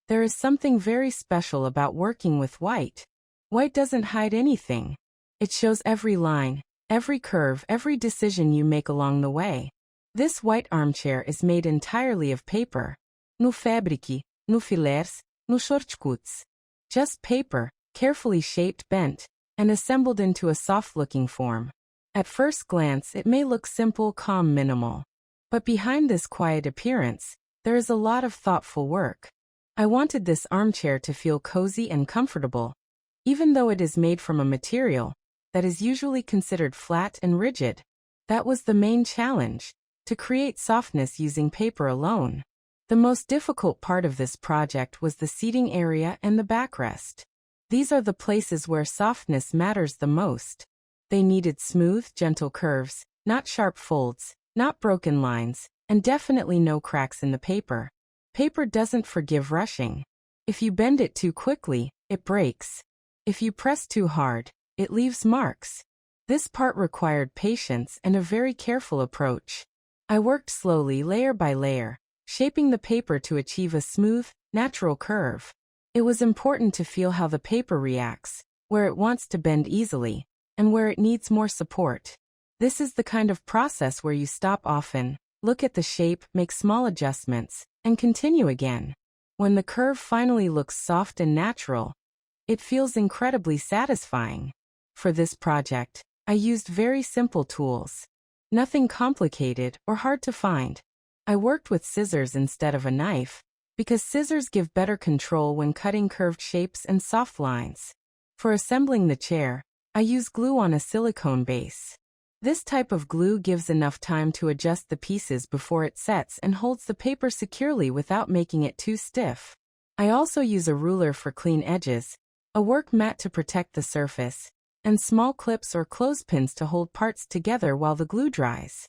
There is something very special about working with white. White doesn't hide anything. It shows every line, every curve, every decision you make along the way. This white armchair is made entirely of paper. No fabrique, no filers, no shortcuts. Just paper, carefully shaped, bent, and assembled into a soft-looking form. At first glance, it may look simple, calm, minimal. But behind this quiet appearance, there is a lot of thoughtful work. I wanted this armchair to feel cozy and comfortable, even though it is made from a material that is usually considered flat and rigid. That was the main challenge, to create softness using paper alone. The most difficult part of this project was the seating area and the backrest. These are the places where softness matters the most. They needed smooth, gentle curves, not sharp folds, not broken lines, and definitely no cracks in the paper. Paper doesn't forgive rushing. If you bend it too quickly, it breaks. If you press too hard, it leaves marks. This part required patience and a very careful approach. I worked slowly, layer by layer, shaping the paper to achieve a smooth, natural curve. It was important to feel how the paper reacts, where it wants to bend easily, and where it needs more support. This is the kind of process where you stop often, look at the shape, make small adjustments, and continue again. When the curve finally looks soft and natural, it feels incredibly satisfying. For this project, I used very simple tools. Nothing complicated or hard to find. I worked with scissors instead of a knife, because scissors give better control when cutting curved shapes and soft lines. For assembling the chair, I use glue on a silicone base. This type of glue gives enough time to adjust the pieces before it sets and holds the paper securely without making it too stiff. I also use a ruler for clean edges, a work mat to protect the surface, and small clips or clothespins to hold parts together while the glue dries.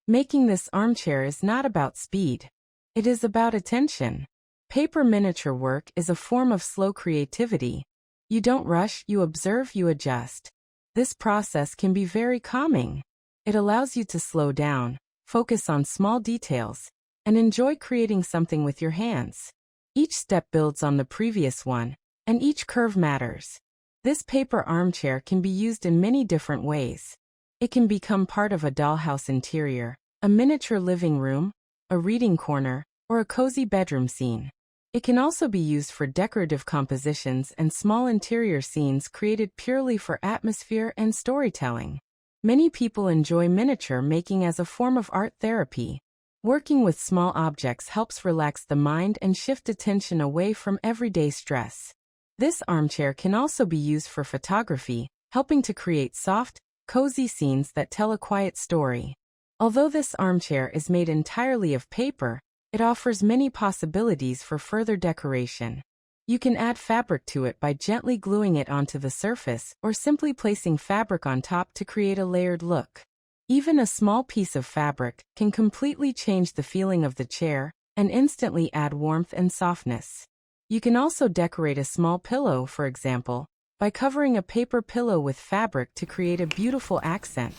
Making this armchair is not about speed. It is about attention. Paper miniature work is a form of slow creativity. You don't rush, you observe, you adjust. This process can be very calming. It allows you to slow down, focus on small details, and enjoy creating something with your hands. Each step builds on the previous one, and each curve matters. This paper armchair can be used in many different ways. It can become part of a dollhouse interior, a miniature living room, a reading corner, or a cozy bedroom scene. It can also be used for decorative compositions and small interior scenes created purely for atmosphere and storytelling. Many people enjoy miniature making as a form of art therapy. Working with small objects helps relax the mind and shift attention away from everyday stress. This armchair can also be used for photography, helping to create soft, cozy scenes that tell a quiet story. Although this armchair is made entirely of paper, it offers many possibilities for further decoration. You can add fabric to it by gently gluing it onto the surface or simply placing fabric on top to create a layered look. Even a small piece of fabric can completely change the feeling of the chair and instantly add warmth and softness. You can also decorate a small pillow, for example, by covering a paper pillow with fabric to create a beautiful accent.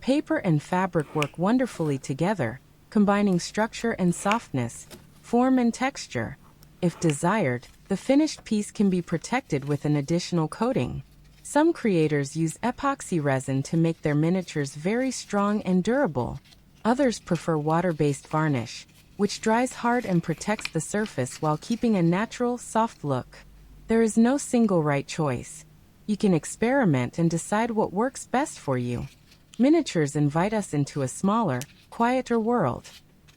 Paper and fabric work wonderfully together, combining structure and softness, form and texture. If desired, the finished piece can be protected with an additional coating. Some creators use epoxy resin to make their miniatures very strong and durable. Others prefer water-based varnish, which dries hard and protects the surface while keeping a natural, soft look. There is no single right choice. You can experiment and decide what works best for you. Miniatures invite us into a smaller, quieter world.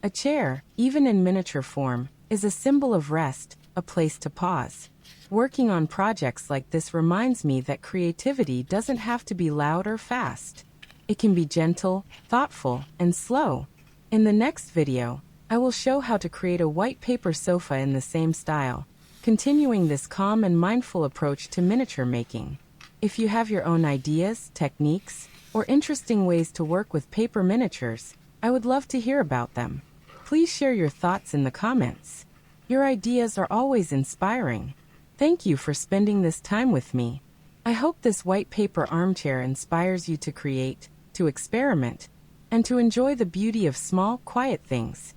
A chair, even in miniature form, is a symbol of rest, a place to pause. Working on projects like this reminds me that creativity doesn't have to be loud or fast. It can be gentle, thoughtful, and slow. In the next video, I will show how to create a white paper sofa in the same style, continuing this calm and mindful approach to miniature making. If you have your own ideas, techniques, or interesting ways to work with paper miniatures, I would love to hear about them. Please share your thoughts in the comments. Your ideas are always inspiring. Thank you for spending this time with me. I hope this white paper armchair inspires you to create, to experiment, and to enjoy the beauty of small, quiet things.